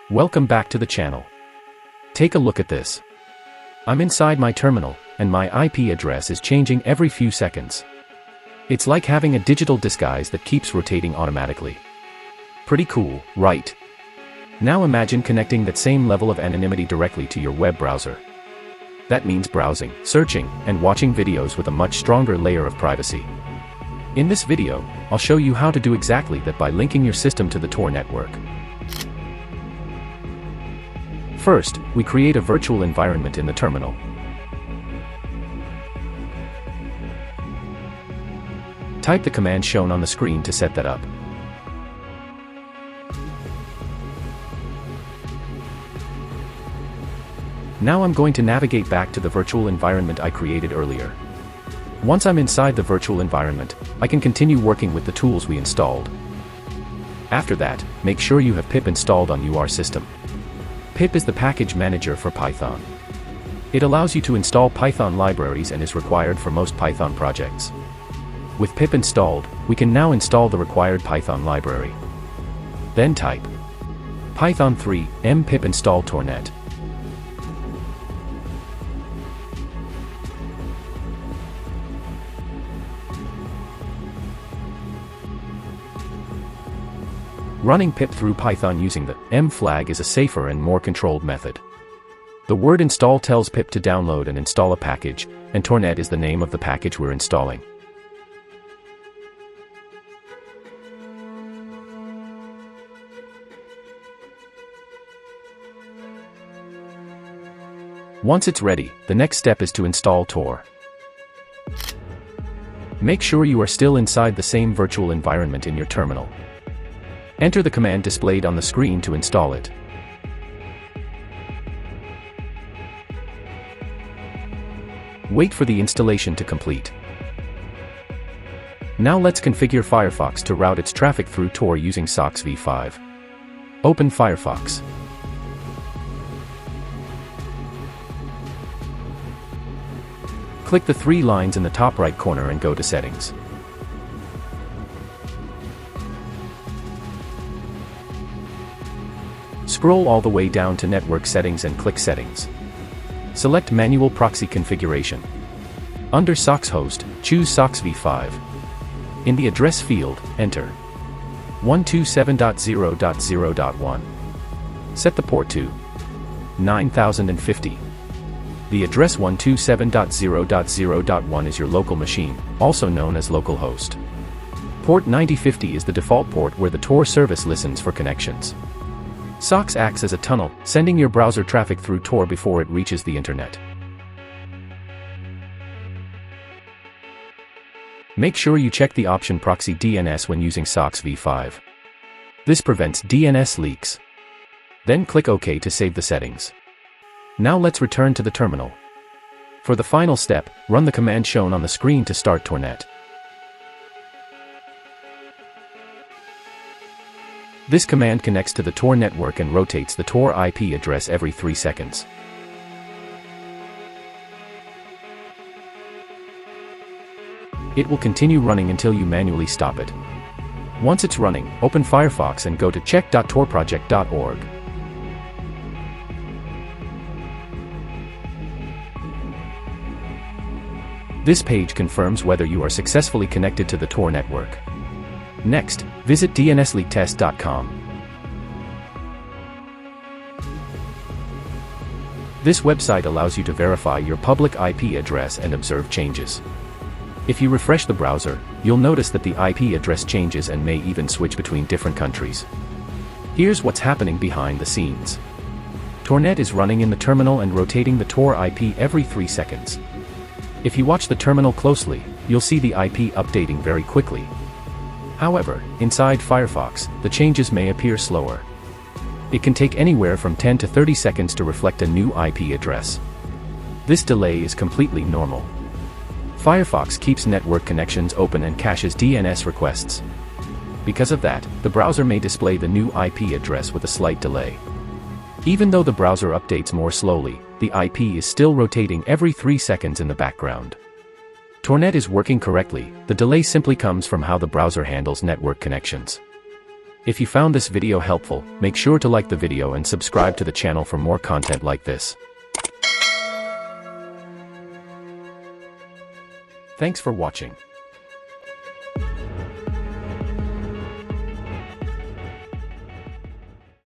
Welcome back to the channel. Take a look at this. I'm inside my terminal, and my IP address is changing every few seconds. It's like having a digital disguise that keeps rotating automatically. Pretty cool, right? Now imagine connecting that same level of anonymity directly to your web browser. That means browsing, searching, and watching videos with a much stronger layer of privacy. In this video, I'll show you how to do exactly that by linking your system to the Tor network. First, we create a virtual environment in the terminal. Type the command shown on the screen to set that up. Now I'm going to navigate back to the virtual environment I created earlier. Once I'm inside the virtual environment, I can continue working with the tools we installed. After that, make sure you have pip installed on your system. Pip is the package manager for Python. It allows you to install Python libraries and is required for most Python projects. With pip installed, we can now install the required Python library. Then type Python 3 pip install Tornet. Running pip through Python using the m flag is a safer and more controlled method. The word install tells pip to download and install a package, and Tornet is the name of the package we're installing. Once it's ready, the next step is to install Tor. Make sure you are still inside the same virtual environment in your terminal. Enter the command displayed on the screen to install it. Wait for the installation to complete. Now let's configure Firefox to route its traffic through Tor using SOCKS v5. Open Firefox. Click the three lines in the top right corner and go to Settings. Scroll all the way down to Network Settings and click Settings. Select Manual Proxy Configuration. Under SOCKS Host, choose SOCKS v5. In the address field, enter 127.0.0.1. Set the port to 9050. The address 127.0.0.1 is your local machine, also known as localhost. Port 9050 is the default port where the Tor service listens for connections. SOCKS acts as a tunnel, sending your browser traffic through Tor before it reaches the internet. Make sure you check the option Proxy DNS when using SOCKS v5. This prevents DNS leaks. Then click OK to save the settings. Now let's return to the terminal. For the final step, run the command shown on the screen to start Tornet. This command connects to the Tor network and rotates the Tor IP address every 3 seconds. It will continue running until you manually stop it. Once it's running, open Firefox and go to check.torproject.org. This page confirms whether you are successfully connected to the Tor network. Next, visit dnsleaktest.com. This website allows you to verify your public IP address and observe changes. If you refresh the browser, you'll notice that the IP address changes and may even switch between different countries. Here's what's happening behind the scenes. Tornet is running in the terminal and rotating the Tor IP every 3 seconds. If you watch the terminal closely, you'll see the IP updating very quickly. However, inside Firefox, the changes may appear slower. It can take anywhere from 10 to 30 seconds to reflect a new IP address. This delay is completely normal. Firefox keeps network connections open and caches DNS requests. Because of that, the browser may display the new IP address with a slight delay. Even though the browser updates more slowly, the IP is still rotating every 3 seconds in the background. Tornet is working correctly, the delay simply comes from how the browser handles network connections. If you found this video helpful, make sure to like the video and subscribe to the channel for more content like this. Thanks for watching.